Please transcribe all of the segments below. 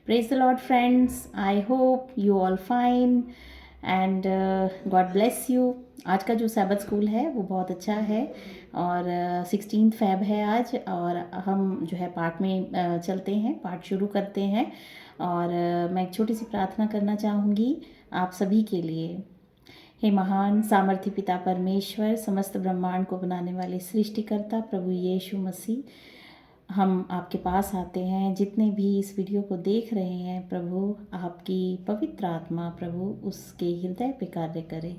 Praise the Lord, friends. I hope you all fine and God bless you. आज का जो Sabbath school है वो बहुत अच्छा है और 16 फेब है आज और हम जो है पाठ में चलते हैं, पाठ शुरू करते हैं और मैं एक छोटी सी प्रार्थना करना चाहूँगी आप सभी के लिए। हे महान सामर्थ्य पिता परमेश्वर, समस्त ब्रह्मांड को बनाने वाले सृष्टिकर्ता प्रभु यीशु मसीह, हम आपके पास आते हैं। जितने भी इस वीडियो को देख रहे हैं प्रभु, आपकी पवित्र आत्मा प्रभु उसके हृदय पे कार्य करे।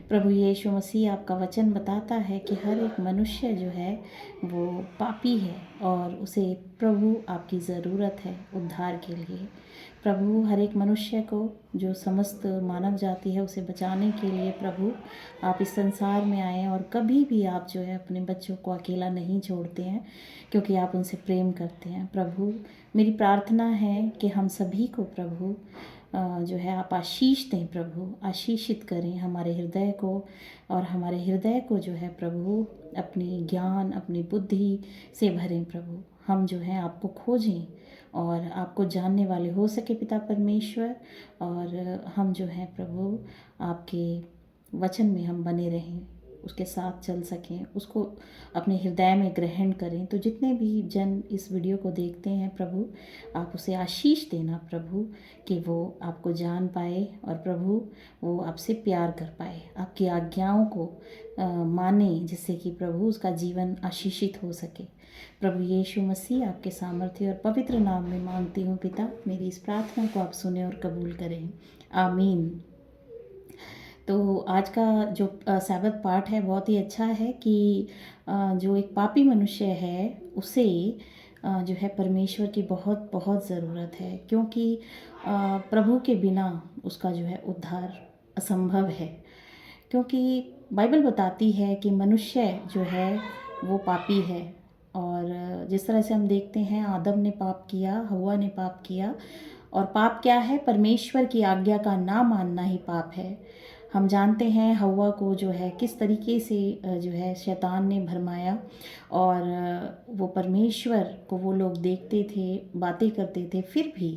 प्रभु यीशु मसीह, आपका वचन बताता है कि हर एक मनुष्य जो है वो पापी है और उसे प्रभु आपकी ज़रूरत है उद्धार के लिए। प्रभु हर एक मनुष्य को, जो समस्त मानव जाति है, उसे बचाने के लिए प्रभु आप इस संसार में आए और कभी भी आप जो है अपने बच्चों को अकेला नहीं छोड़ते हैं, क्योंकि आप उनसे प्रेम करते हैं। प्रभु मेरी प्रार्थना है कि हम सभी को प्रभु जो है आप आशीष दें, प्रभु आशीषित करें हमारे हृदय को और हमारे हृदय को जो है प्रभु अपनी ज्ञान, अपनी बुद्धि से भरें। प्रभु हम जो है आपको खोजें और आपको जानने वाले हो सके पिता परमेश्वर, और हम जो है प्रभु आपके वचन में हम बने रहें, उसके साथ चल सकें, उसको अपने हृदय में ग्रहण करें। तो जितने भी जन इस वीडियो को देखते हैं प्रभु, आप उसे आशीष देना प्रभु, कि वो आपको जान पाए और प्रभु वो आपसे प्यार कर पाए, आपकी आज्ञाओं को माने, जिससे कि प्रभु उसका जीवन आशीषित हो सके। प्रभु यीशु मसीह, आपके सामर्थ्य और पवित्र नाम में मांगती हूँ पिता, मेरी इस प्रार्थना को आप सुने और कबूल करें। आमीन। तो आज का जो सैबत पाठ है बहुत ही अच्छा है कि जो एक पापी मनुष्य है उसे जो है परमेश्वर की बहुत बहुत ज़रूरत है, क्योंकि प्रभु के बिना उसका जो है उद्धार असंभव है। क्योंकि बाइबल बताती है कि मनुष्य जो है वो पापी है, और जिस तरह से हम देखते हैं आदम ने पाप किया, हव्वा ने पाप किया, और पाप क्या है? परमेश्वर की आज्ञा का ना मानना ही पाप है। हम जानते हैं हव्वा को जो है किस तरीके से जो है शैतान ने भरमाया, और वो परमेश्वर को वो लोग देखते थे, बातें करते थे, फिर भी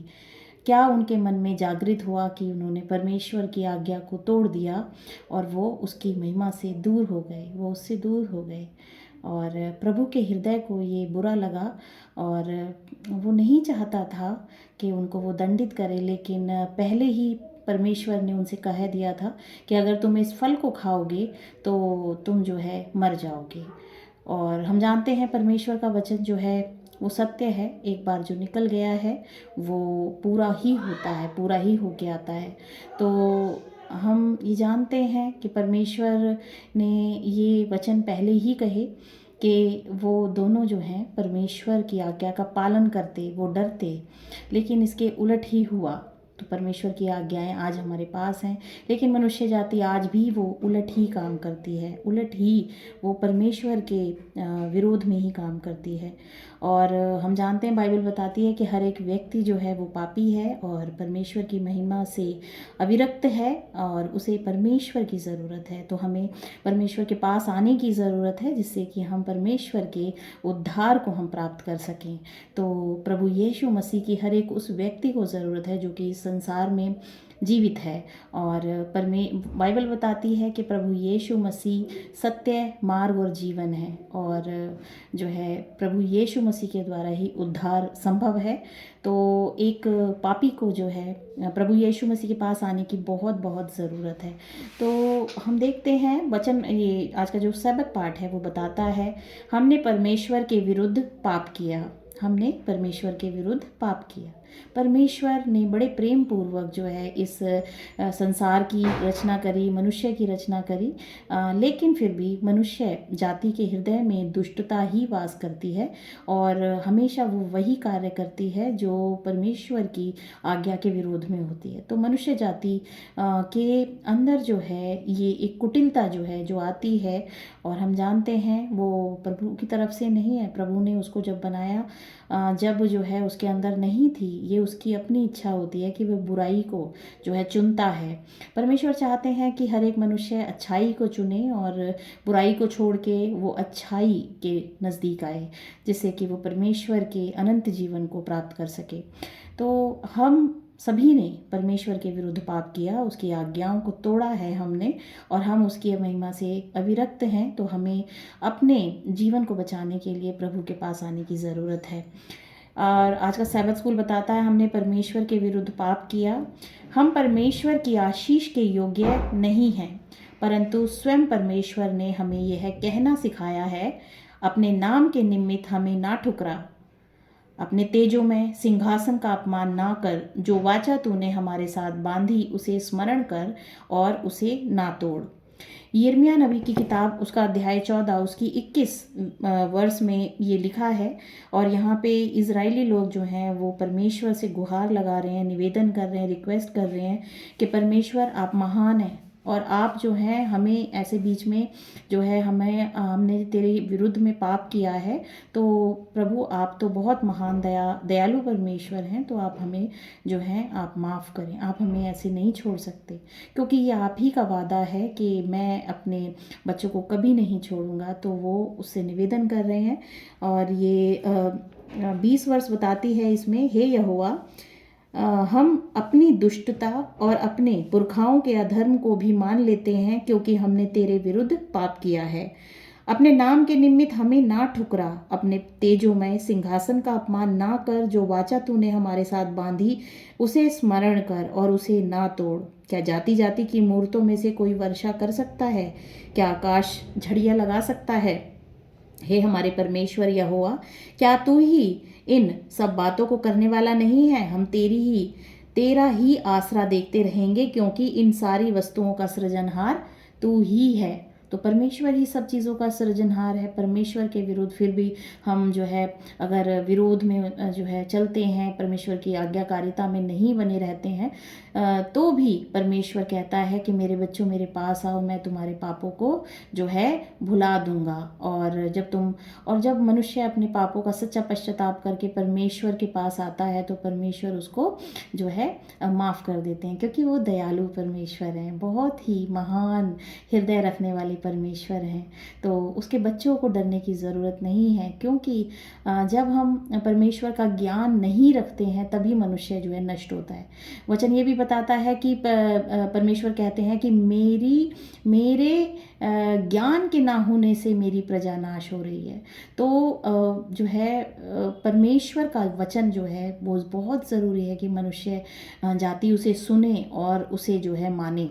क्या उनके मन में जागृत हुआ कि उन्होंने परमेश्वर की आज्ञा को तोड़ दिया और वो उसकी महिमा से दूर हो गए, वो उससे दूर हो गए। और प्रभु के हृदय को ये बुरा लगा और वो नहीं चाहता था कि उनको वो दंडित करे, लेकिन पहले ही परमेश्वर ने उनसे कह दिया था कि अगर तुम इस फल को खाओगे तो तुम जो है मर जाओगे। और हम जानते हैं परमेश्वर का वचन जो है वो सत्य है, एक बार जो निकल गया है वो पूरा ही होता है, पूरा ही होके आता है। तो हम ये जानते हैं कि परमेश्वर ने ये वचन पहले ही कहे कि वो दोनों जो हैं परमेश्वर की आज्ञा का पालन करते, वो डरते, लेकिन इसके उलट ही हुआ। तो परमेश्वर की आज्ञाएं आज हमारे पास हैं, लेकिन मनुष्य जाति आज भी वो उलट ही काम करती है, उलट ही वो परमेश्वर के विरोध में ही काम करती है। और हम जानते हैं बाइबल बताती है कि हर एक व्यक्ति जो है वो पापी है और परमेश्वर की महिमा से अविरक्त है और उसे परमेश्वर की ज़रूरत है। तो हमें परमेश्वर के पास आने की ज़रूरत है, जिससे कि हम परमेश्वर के उद्धार को हम प्राप्त कर सकें। तो प्रभु यीशु मसीह की हर एक उस व्यक्ति को ज़रूरत है जो कि इस संसार में जीवित है। और बाइबल बताती है कि प्रभु यीशु मसीह सत्य, मार्ग और जीवन है, और जो है प्रभु यीशु मसीह के द्वारा ही उद्धार संभव है। तो एक पापी को जो है प्रभु यीशु मसीह के पास आने की बहुत बहुत ज़रूरत है। तो हम देखते हैं वचन, ये आज का जो सैबत पाठ है वो बताता है, हमने परमेश्वर के विरुद्ध पाप किया, हमने परमेश्वर के विरुद्ध पाप किया। परमेश्वर ने बड़े प्रेम पूर्वक जो है इस संसार की रचना करी, मनुष्य की रचना करी, लेकिन फिर भी मनुष्य जाति के हृदय में दुष्टता ही वास करती है और हमेशा वो वही कार्य करती है जो परमेश्वर की आज्ञा के विरोध में होती है। तो मनुष्य जाति के अंदर जो है ये एक कुटिलता जो है जो आती है, और हम जानते हैं वो प्रभु की तरफ से नहीं है। प्रभु ने उसको जब बनाया जब जो है उसके अंदर नहीं थी, ये उसकी अपनी इच्छा होती है कि वह बुराई को जो है चुनता है। परमेश्वर चाहते हैं कि हर एक मनुष्य अच्छाई को चुने और बुराई को छोड़ के वो अच्छाई के नज़दीक आए, जिससे कि वो परमेश्वर के अनंत जीवन को प्राप्त कर सके। तो हम सभी ने परमेश्वर के विरुद्ध पाप किया, उसकी आज्ञाओं को तोड़ा है हमने, और हम उसकी महिमा से अविरक्त हैं। तो हमें अपने जीवन को बचाने के लिए प्रभु के पास आने की ज़रूरत है। और आज का सैबत स्कूल बताता है हमने परमेश्वर के विरुद्ध पाप किया। हम परमेश्वर की आशीष के योग्य नहीं हैं, परंतु स्वयं परमेश्वर ने हमें यह कहना सिखाया है, अपने नाम के निमित्त हमें ना ठुकरा, अपने तेजों में सिंहासन का अपमान ना कर, जो वाचा तूने हमारे साथ बांधी उसे स्मरण कर और उसे ना तोड़। यिर्मयाह नबी की किताब उसका अध्याय 14 उसकी 21 वर्ष में ये लिखा है। और यहाँ पे इज़राइली लोग जो हैं वो परमेश्वर से गुहार लगा रहे हैं, निवेदन कर रहे हैं, रिक्वेस्ट कर रहे हैं कि परमेश्वर आप महान हैं, और आप जो हैं हमें ऐसे बीच में जो है हमने तेरे विरुद्ध में पाप किया है, तो प्रभु आप तो बहुत महान दयालु परमेश्वर हैं, तो आप हमें जो है आप माफ़ करें, आप हमें ऐसे नहीं छोड़ सकते, क्योंकि ये आप ही का वादा है कि मैं अपने बच्चों को कभी नहीं छोड़ूंगा। तो वो उससे निवेदन कर रहे हैं। और ये 20 वर्ष बताती है इसमें, हे यहोवा, हम अपनी दुष्टता और अपने पुरखाओं के अधर्म को भी मान लेते हैं, क्योंकि हमने तेरे विरुद्ध पाप किया है। अपने नाम के निमित्त हमें ना ठुकरा, अपने तेजोमय सिंहासन का अपमान ना कर, जो वाचा तूने हमारे साथ बांधी उसे स्मरण कर और उसे ना तोड़। क्या जाति जाति की मूर्तों में से कोई वर्षा कर सकता है? क्या आकाश झड़ियाँ लगा सकता है? हे हमारे परमेश्वर यहोवा, क्या तू ही इन सब बातों को करने वाला नहीं है? हम तेरा ही आसरा देखते रहेंगे, क्योंकि इन सारी वस्तुओं का सृजनहार तू ही है। तो परमेश्वर ही सब चीज़ों का सृजनहार है। परमेश्वर के विरुद्ध फिर भी हम जो है अगर विरोध में जो है चलते हैं, परमेश्वर की आज्ञाकारिता में नहीं बने रहते हैं, तो भी परमेश्वर कहता है कि मेरे बच्चों मेरे पास आओ, मैं तुम्हारे पापों को जो है भुला दूंगा। और जब मनुष्य अपने पापों का सच्चा पश्चाताप करके परमेश्वर के पास आता है, तो परमेश्वर उसको जो है माफ़ कर देते हैं, क्योंकि वो दयालु परमेश्वर हैं, बहुत ही महान हृदय रखने वाले परमेश्वर हैं। तो उसके बच्चों को डरने की ज़रूरत नहीं है, क्योंकि जब हम परमेश्वर का ज्ञान नहीं रखते हैं तभी मनुष्य जो है नष्ट होता है। वचन ये भी बताता है कि परमेश्वर कहते हैं कि मेरे ज्ञान के ना होने से मेरी प्रजा नाश हो रही है। तो जो है परमेश्वर का वचन जो है वो बहुत ज़रूरी है कि मनुष्य जाति उसे सुने और उसे जो है माने,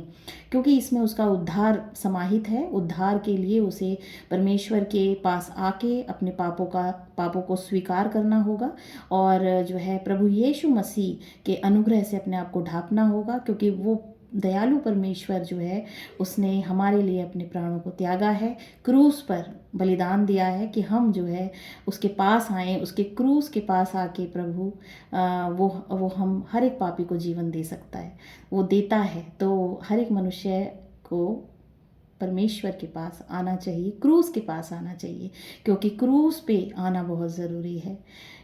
क्योंकि इसमें उसका उद्धार समाहित है। उद्धार के लिए उसे परमेश्वर के पास आके अपने पापों को स्वीकार करना होगा, और जो है प्रभु यीशु मसीह के अनुग्रह से अपने आप को ढांपना होगा, क्योंकि वो दयालु परमेश्वर जो है उसने हमारे लिए अपने प्राणों को त्यागा है, क्रूस पर बलिदान दिया है कि हम जो है उसके पास आएँ, उसके क्रूस के पास आके प्रभु वो हम हर एक पापी को जीवन दे सकता है, वो देता है। तो हर एक मनुष्य को परमेश्वर के पास आना चाहिए, क्रूस के पास आना चाहिए, क्योंकि क्रूस पे आना बहुत ज़रूरी है।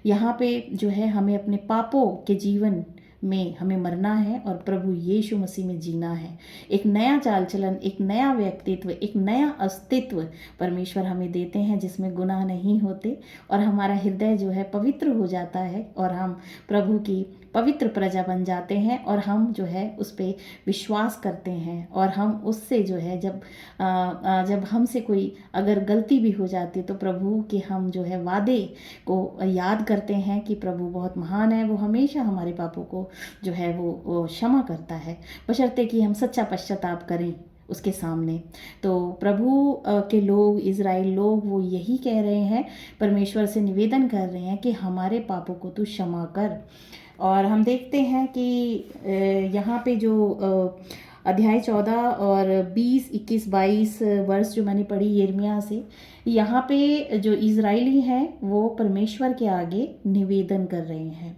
यहाँ पे जो है हमें अपने पापों के जीवन में हमें मरना है और प्रभु यीशु मसीह में जीना है। एक नया चाल चलन, एक नया व्यक्तित्व, एक नया अस्तित्व परमेश्वर हमें देते हैं, जिसमें गुनाह नहीं होते, और हमारा हृदय जो है पवित्र हो जाता है, और हम प्रभु की पवित्र प्रजा बन जाते हैं, और हम जो है उस पर विश्वास करते हैं, और हम उससे जो है जब हमसे कोई अगर गलती भी हो जाती है, तो प्रभु के हम जो है वादे को याद करते हैं कि प्रभु बहुत महान है, वो हमेशा हमारे पापों को जो है वो क्षमा करता है, बशर्ते कि हम सच्चा पश्चाताप करें उसके सामने। तो प्रभु के लोग, इज़राइल लोग, वो यही कह रहे हैं, परमेश्वर से निवेदन कर रहे हैं कि हमारे पापों को तू क्षमा कर। और हम देखते हैं कि यहाँ पे जो अध्याय 14 और 20, 21, 22 वर्ष जो मैंने पढ़ी यिर्मयाह से, यहाँ पे जो इज़राइली हैं वो परमेश्वर के आगे निवेदन कर रहे हैं।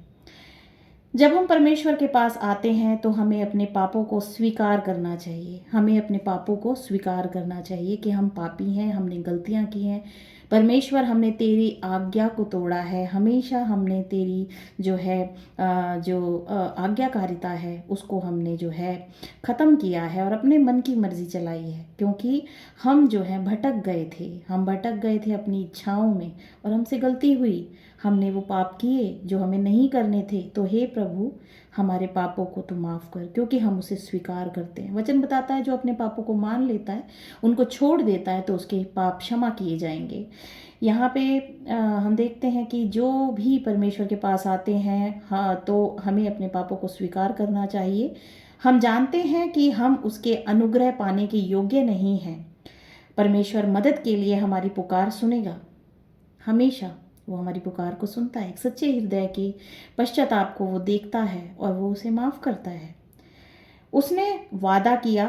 जब हम परमेश्वर के पास आते हैं तो हमें अपने पापों को स्वीकार करना चाहिए, हमें अपने पापों को स्वीकार करना चाहिए कि हम पापी हैं, हमने गलतियां की हैं। परमेश्वर हमने तेरी आज्ञा को तोड़ा है, हमेशा हमने तेरी जो है आज्ञाकारिता है उसको हमने जो है ख़त्म किया है और अपने मन की मर्ज़ी चलाई है, क्योंकि हम जो है भटक गए थे अपनी इच्छाओं में और हमसे गलती हुई, हमने वो पाप किए जो हमें नहीं करने थे। तो हे प्रभु, हमारे पापों को तो माफ़ कर, क्योंकि हम उसे स्वीकार करते हैं। वचन बताता है जो अपने पापों को मान लेता है, उनको छोड़ देता है, तो उसके पाप क्षमा किए जाएंगे। यहाँ पे हम देखते हैं कि जो भी परमेश्वर के पास आते हैं, हाँ, तो हमें अपने पापों को स्वीकार करना चाहिए। हम जानते हैं कि हम उसके अनुग्रह पाने के योग्य नहीं हैं। परमेश्वर मदद के लिए हमारी पुकार सुनेगा, हमेशा वो हमारी पुकार को सुनता है। एक सच्चे हृदय के पश्चाताप को वो देखता है और वो उसे माफ़ करता है। उसने वादा किया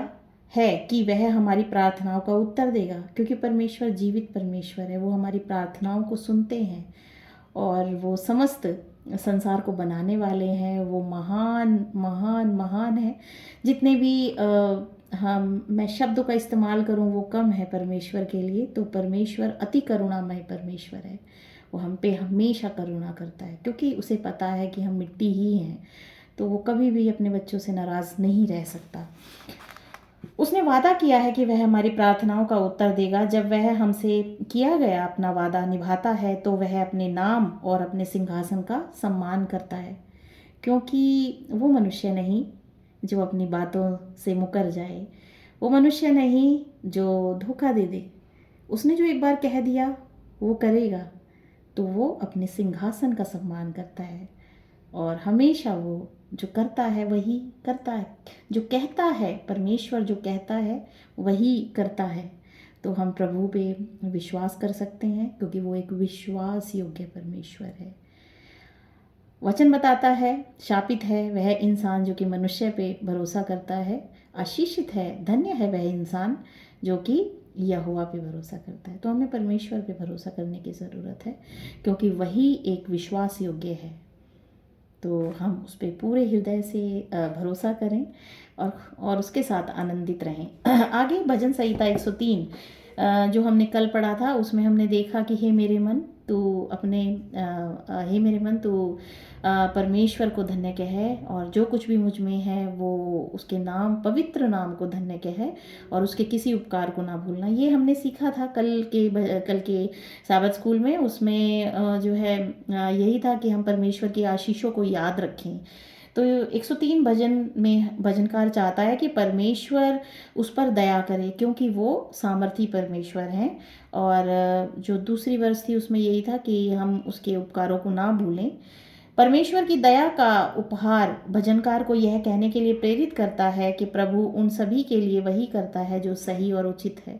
है कि वह हमारी प्रार्थनाओं का उत्तर देगा, क्योंकि परमेश्वर जीवित परमेश्वर है। वो हमारी प्रार्थनाओं को सुनते हैं और वो समस्त संसार को बनाने वाले हैं। वो महान महान महान है। जितने भी हम मैं शब्दों का इस्तेमाल करूं वो कम है परमेश्वर के लिए। तो परमेश्वर अति करुणामय परमेश्वर है। वो हम पे हमेशा करुणा करता है, क्योंकि उसे पता है कि हम मिट्टी ही हैं। तो वो कभी भी अपने बच्चों से नाराज़ नहीं रह सकता। उसने वादा किया है कि वह हमारी प्रार्थनाओं का उत्तर देगा। जब वह हमसे किया गया अपना वादा निभाता है, तो वह अपने नाम और अपने सिंहासन का सम्मान करता है, क्योंकि वो मनुष्य नहीं जो अपनी बातों से मुकर जाए। वो मनुष्य नहीं जो धोखा दे दे। उसने जो एक बार कह दिया वो करेगा, तो वो अपने सिंहासन का सम्मान करता है और हमेशा वो जो करता है वही करता है। जो कहता है, परमेश्वर जो कहता है वही करता है। तो हम प्रभु पे विश्वास कर सकते हैं, क्योंकि वो एक विश्वास योग्य परमेश्वर है। वचन बताता है, शापित है वह इंसान जो कि मनुष्य पे भरोसा करता है, आशीषित है, धन्य है वह इंसान जो कि यहोवा पे भरोसा करता है। तो हमें परमेश्वर पे भरोसा करने की ज़रूरत है, क्योंकि वही एक विश्वास योग्य है। तो हम उस पर पूरे हृदय से भरोसा करें और उसके साथ आनंदित रहें। आगे भजन संहिता 103 जो हमने कल पढ़ा था, उसमें हमने देखा कि हे मेरे मन तू परमेश्वर को धन्य कहे, और जो कुछ भी मुझ में है वो उसके नाम, पवित्र नाम को धन्य कहे, और उसके किसी उपकार को ना भूलना। ये हमने सीखा था कल के साबत स्कूल में। उसमें जो है यही था कि हम परमेश्वर की आशीषों को याद रखें। तो 103 भजन में भजनकार चाहता है कि परमेश्वर उस पर दया करे, क्योंकि वो सामर्थी परमेश्वर हैं। और जो दूसरी वर्ष थी उसमें यही था कि हम उसके उपकारों को ना भूलें। परमेश्वर की दया का उपहार भजनकार को यह कहने के लिए प्रेरित करता है कि प्रभु उन सभी के लिए वही करता है जो सही और उचित है।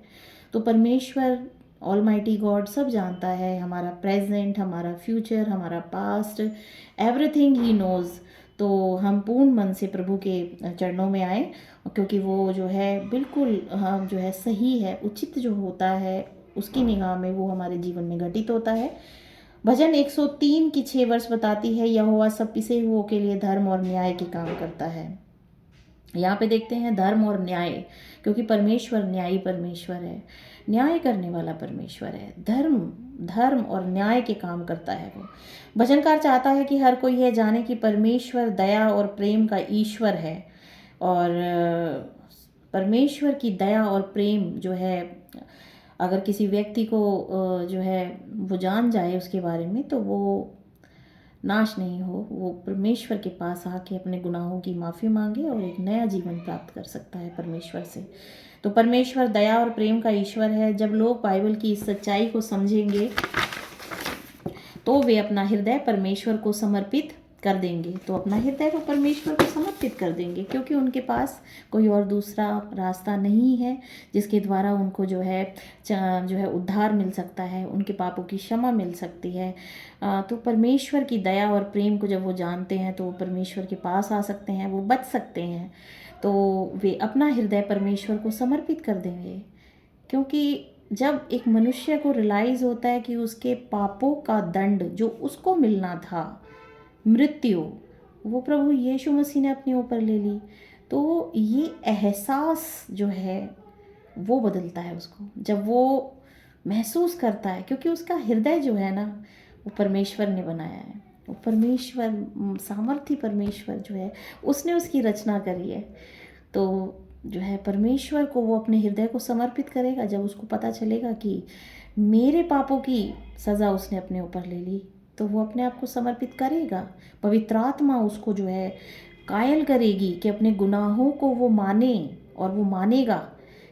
तो परमेश्वर ऑलमाइटी गॉड सब जानता है, हमारा प्रेजेंट, हमारा फ्यूचर, हमारा पास्ट, एवरीथिंग ही नोज़। तो हम पूर्ण मन से प्रभु के चरणों में आए, क्योंकि वो जो है बिल्कुल हम जो है सही है, उचित जो होता है उसकी निगाह में वो हमारे जीवन में घटित होता है। भजन 103 की 6 वर्ष बताती है, यहोवा सब पिसे हुओं के लिए धर्म और न्याय के काम करता है। यहाँ पे देखते हैं धर्म और न्याय, क्योंकि परमेश्वर न्यायी परमेश्वर है, न्याय करने वाला परमेश्वर है। धर्म और न्याय के काम करता है वो। भजनकार चाहता है कि हर कोई यह जाने कि परमेश्वर दया और प्रेम का ईश्वर है, और परमेश्वर की दया और प्रेम जो है, अगर किसी व्यक्ति को जो है वो जान जाए उसके बारे में, तो वो नाश नहीं हो, वो परमेश्वर के पास आके अपने गुनाहों की माफ़ी मांगे और एक नया जीवन प्राप्त कर सकता है परमेश्वर से। तो परमेश्वर दया और प्रेम का ईश्वर है। जब लोग बाइबल की इस सच्चाई को समझेंगे तो वे अपना हृदय परमेश्वर को समर्पित कर देंगे। तो अपना हृदय को परमेश्वर को समर्पित कर देंगे, क्योंकि उनके पास कोई और दूसरा रास्ता नहीं है जिसके द्वारा उनको जो है उद्धार मिल सकता है, उनके पापों की क्षमा मिल सकती है। तो परमेश्वर की दया और प्रेम को जब वो जानते हैं तो वो परमेश्वर के पास आ सकते हैं, वो बच सकते हैं। तो वे अपना हृदय परमेश्वर को समर्पित कर देंगे, क्योंकि जब एक मनुष्य को रियलाइज़ होता है कि उसके पापों का दंड जो उसको मिलना था, मृत्यु, वो प्रभु यीशु मसीह ने अपने ऊपर ले ली, तो ये एहसास जो है वो बदलता है उसको। जब वो महसूस करता है, क्योंकि उसका हृदय जो है ना वो परमेश्वर ने बनाया है। वो परमेश्वर, सामर्थी परमेश्वर जो है उसने उसकी रचना करी है। तो जो है परमेश्वर को वो अपने हृदय को समर्पित करेगा जब उसको पता चलेगा कि मेरे पापों की सज़ा उसने अपने ऊपर ले ली, तो वो अपने आप को समर्पित करेगा। पवित्र आत्मा उसको जो है कायल करेगी कि अपने गुनाहों को वो माने, और वो मानेगा,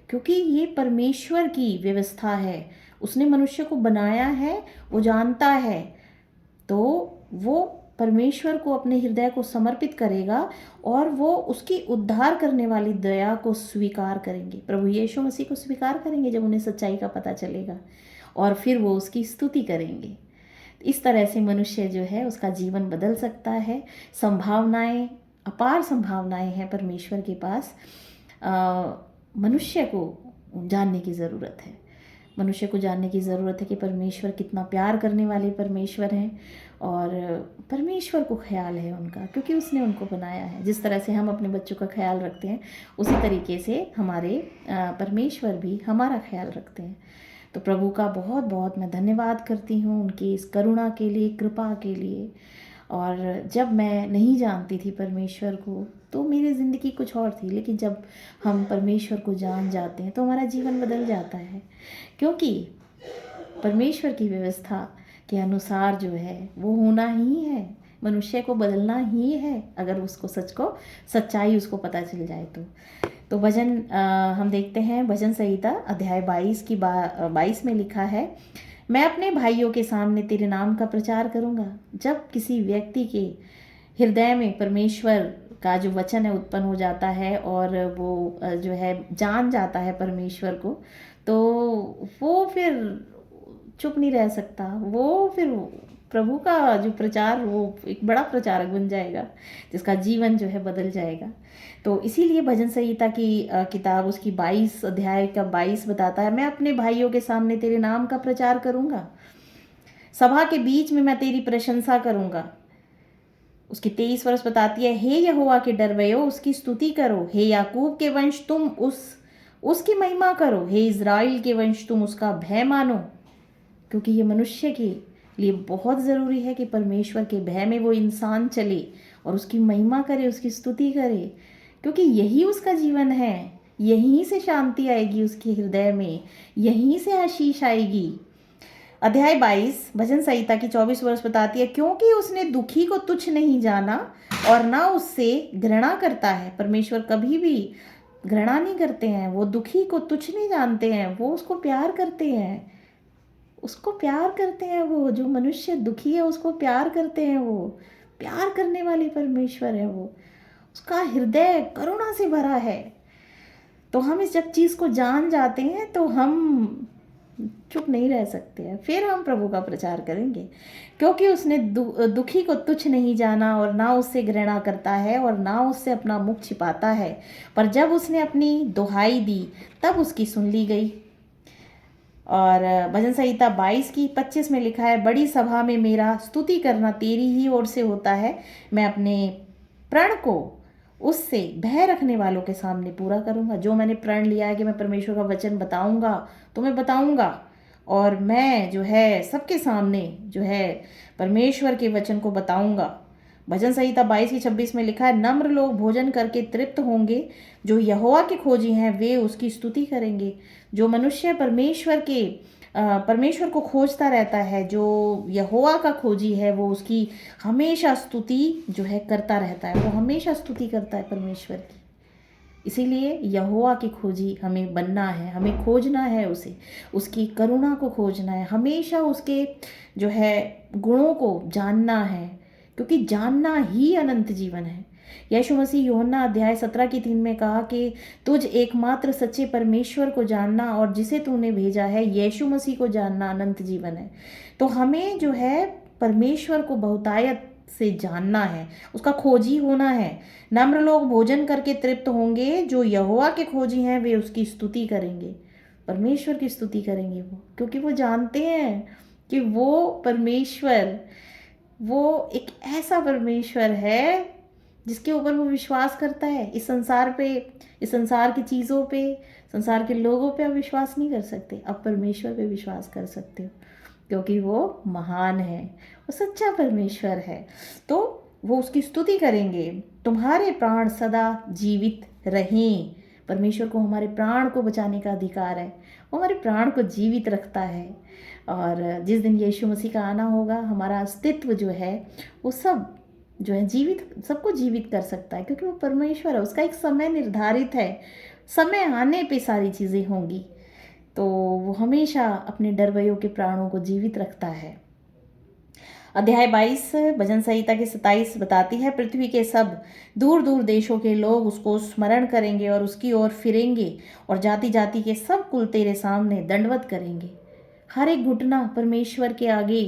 क्योंकि ये परमेश्वर की व्यवस्था है। उसने मनुष्य को बनाया है, वो जानता है, तो वो परमेश्वर को अपने हृदय को समर्पित करेगा और वो उसकी उद्धार करने वाली दया को स्वीकार करेंगे। प्रभु यीशु मसीह को स्वीकार करेंगे जब उन्हें सच्चाई का पता चलेगा, और फिर वो उसकी स्तुति करेंगे। इस तरह से मनुष्य जो है उसका जीवन बदल सकता है। संभावनाएं, अपार संभावनाएं हैं परमेश्वर के पास। मनुष्य को जानने की ज़रूरत है। मनुष्य को जानने की ज़रूरत है कि परमेश्वर कितना प्यार करने वाले परमेश्वर हैं, और परमेश्वर को ख्याल है उनका, क्योंकि उसने उनको बनाया है। जिस तरह से हम अपने बच्चों का ख्याल रखते हैं, उसी तरीके से हमारे परमेश्वर भी हमारा ख्याल रखते हैं। तो प्रभु का बहुत बहुत मैं धन्यवाद करती हूँ उनकी इस करुणा के लिए, कृपा के लिए। और जब मैं नहीं जानती थी परमेश्वर को तो मेरी ज़िंदगी कुछ और थी, लेकिन जब हम परमेश्वर को जान जाते हैं तो हमारा जीवन बदल जाता है, क्योंकि परमेश्वर की व्यवस्था के अनुसार जो है वो होना ही है, मनुष्य को बदलना ही है, अगर उसको सच्चाई उसको पता चल जाए तो भजन हम देखते हैं, भजन संहिता अध्याय 22 की 22 में लिखा है, मैं अपने भाइयों के सामने तेरे नाम का प्रचार करूंगा। जब किसी व्यक्ति के हृदय में परमेश्वर का जो वचन है उत्पन्न हो जाता है, और वो जो है जान जाता है परमेश्वर को, तो वो फिर चुप नहीं रह सकता। वो फिर प्रभु का जो प्रचार, वो एक बड़ा प्रचारक बन जाएगा, जिसका जीवन जो है बदल जाएगा। तो इसीलिए भजन संहिता की किताब उसकी 22 अध्याय का 22 बताता है, मैं अपने भाइयों के सामने तेरे नाम का प्रचार करूंगा, सभा के बीच में मैं तेरी प्रशंसा करूंगा। उसकी 23 वर्ष बताती है, हे यहोवा के डरवयो उसकी स्तुति करो, हे याकूब के वंश तुम उसकी महिमा करो, हे इज़राइल के वंश तुम उसका भय मानो। क्योंकि ये मनुष्य के लिए बहुत ज़रूरी है कि परमेश्वर के भय में वो इंसान चले और उसकी महिमा करे, उसकी स्तुति करे, क्योंकि यही उसका जीवन है। यहीं से शांति आएगी उसके हृदय में, यहीं से आशीष आएगी। अध्याय 22 भजन संहिता की 24 वर्ष बताती है, क्योंकि उसने दुखी को तुच्छ नहीं जाना और ना उससे घृणा करता है। परमेश्वर कभी भी घृणा नहीं करते हैं, वो दुखी को तुच्छ नहीं जानते हैं, वो उसको प्यार करते हैं, उसको प्यार करते हैं। वो जो मनुष्य दुखी है उसको प्यार करते हैं, वो प्यार करने वाले परमेश्वर है। वो उसका हृदय करुणा से भरा है। तो हम इस जब चीज़ को जान जाते हैं तो हम चुप नहीं रह सकते हैं, फिर हम प्रभु का प्रचार करेंगे, क्योंकि उसने दुखी को तुच्छ नहीं जाना और ना उससे घृणा करता है और ना उससे अपना मुख छिपाता है। पर जब उसने अपनी दुहाई दी तब उसकी सुन ली गई। और भजन संहिता 22 की 25 में लिखा है, बड़ी सभा में मेरा स्तुति करना तेरी ही ओर से होता है, मैं अपने प्रण को उससे भय रखने वालों के सामने पूरा करूंगा। जो मैंने प्रण लिया है कि मैं परमेश्वर का वचन बताऊंगा तो मैं बताऊंगा, और मैं जो है सबके सामने जो है परमेश्वर के वचन को बताऊंगा। भजन संहिता 22 की 26 में लिखा है, नम्र लोग भोजन करके तृप्त होंगे, जो यहोवा के खोजी हैं वे उसकी स्तुति करेंगे। जो मनुष्य परमेश्वर को खोजता रहता है, जो यहोवा का खोजी है, वो उसकी हमेशा स्तुति जो है करता रहता है, वो हमेशा स्तुति करता है परमेश्वर की। इसीलिए यहोवा की खोजी हमें बनना है, हमें खोजना है उसे, उसकी करुणा को खोजना है, हमेशा उसके जो है गुणों को जानना है, क्योंकि जानना ही अनंत जीवन है। यीशु मसीह यूहन्ना अध्याय 17 की 3 में कहा कि तुझ एकमात्र सच्चे परमेश्वर को जानना और जिसे तूने भेजा है यीशु मसीह को जानना अनंत जीवन है। तो हमें जो है परमेश्वर को बहुतायत से जानना है, उसका खोजी होना है। नम्र लोग भोजन करके तृप्त होंगे, जो यहोवा के खोजी हैं वे उसकी स्तुति करेंगे, परमेश्वर की स्तुति करेंगे वो, क्योंकि वो जानते हैं कि वो परमेश्वर, वो एक ऐसा परमेश्वर है जिसके ऊपर वो विश्वास करता है। इस संसार पे, इस संसार की चीज़ों पे, संसार के लोगों पे आप विश्वास नहीं कर सकते, आप परमेश्वर पे विश्वास कर सकते हो, क्योंकि वो महान है, वो सच्चा परमेश्वर है। तो वो उसकी स्तुति करेंगे। तुम्हारे प्राण सदा जीवित रहें। परमेश्वर को हमारे प्राण को बचाने का अधिकार है, वो हमारे प्राण को जीवित रखता है। और जिस दिन यीशु मसीह का आना होगा, हमारा अस्तित्व जो है वो सब जो है जीवित, सबको जीवित कर सकता है, क्योंकि वो परमेश्वर है। उसका एक समय निर्धारित है, समय आने पे सारी चीज़ें होंगी। तो वो हमेशा अपने डरवैयों के प्राणों को जीवित रखता है। अध्याय 22 भजन संहिता के 27 बताती है, पृथ्वी के सब दूर दूर देशों के लोग उसको स्मरण करेंगे और उसकी ओर फिरेंगे, और जाति जाति के सब कुल तेरे सामने दंडवत करेंगे। हर एक घुटना परमेश्वर के आगे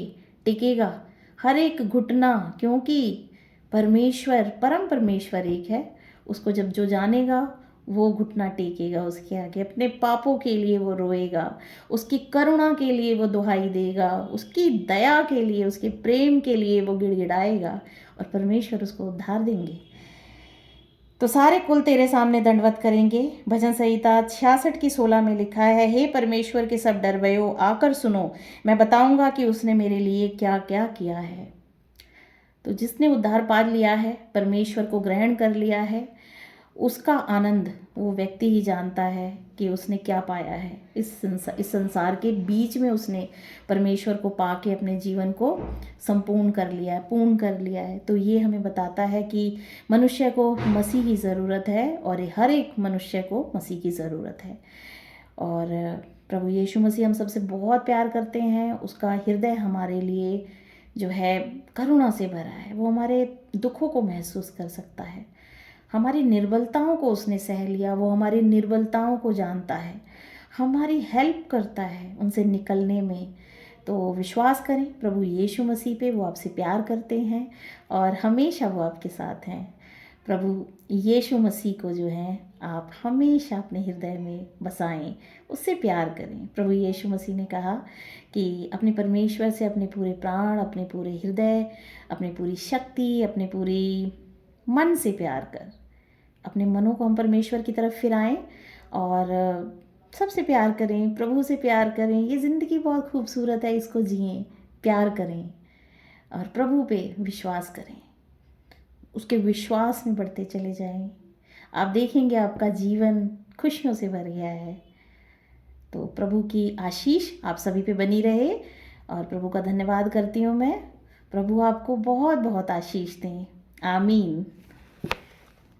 टिकेगा, हर एक घुटना, क्योंकि परमेश्वर, परम परमेश्वर एक है। उसको जब जो जानेगा वो घुटना टेकेगा उसके आगे, अपने पापों के लिए वो रोएगा, उसकी करुणा के लिए वो दुहाई देगा, उसकी दया के लिए, उसके प्रेम के लिए वो गिड़गिड़ाएगा, और परमेश्वर उसको उद्धार देंगे। तो सारे कुल तेरे सामने दंडवत करेंगे। भजन संहिता 66 की 16 में लिखा है, हे परमेश्वर के सब डरवैयो आकर सुनो, मैं बताऊंगा कि उसने मेरे लिए क्या क्या किया है। तो जिसने उद्धार पा लिया है, परमेश्वर को ग्रहण कर लिया है, उसका आनंद वो व्यक्ति ही जानता है कि उसने क्या पाया है। इस संसार के बीच में उसने परमेश्वर को पाके अपने जीवन को संपूर्ण कर लिया है, पूर्ण कर लिया है। तो ये हमें बताता है कि मनुष्य को मसीह की ज़रूरत है, और हर एक मनुष्य को मसीह की ज़रूरत है। और प्रभु यीशु मसीह हम सबसे बहुत प्यार करते हैं। उसका हृदय हमारे लिए जो है करुणा से भरा है। वो हमारे दुखों को महसूस कर सकता है, हमारी निर्बलताओं को उसने सह लिया, वो हमारी निर्बलताओं को जानता है, हमारी हेल्प करता है उनसे निकलने में। तो विश्वास करें प्रभु यीशु मसीह पे, वो आपसे प्यार करते हैं और हमेशा वो आपके साथ हैं। प्रभु यीशु मसीह को जो है आप हमेशा अपने हृदय में बसाएं, उससे प्यार करें। प्रभु यीशु मसीह ने कहा कि अपने परमेश्वर से अपने पूरे प्राण, अपने पूरे हृदय, अपनी पूरी शक्ति, अपने पूरी मन से प्यार कर। अपने मनों को हम परमेश्वर की तरफ फिराएं और सबसे प्यार करें, प्रभु से प्यार करें। ये ज़िंदगी बहुत खूबसूरत है, इसको जिएं, प्यार करें और प्रभु पे विश्वास करें। उसके विश्वास में बढ़ते चले जाएं, आप देखेंगे आपका जीवन खुशियों से भर गया है। तो प्रभु की आशीष आप सभी पे बनी रहे, और प्रभु का धन्यवाद करती हूँ मैं। प्रभु आपको बहुत बहुत आशीष दें। आमीन।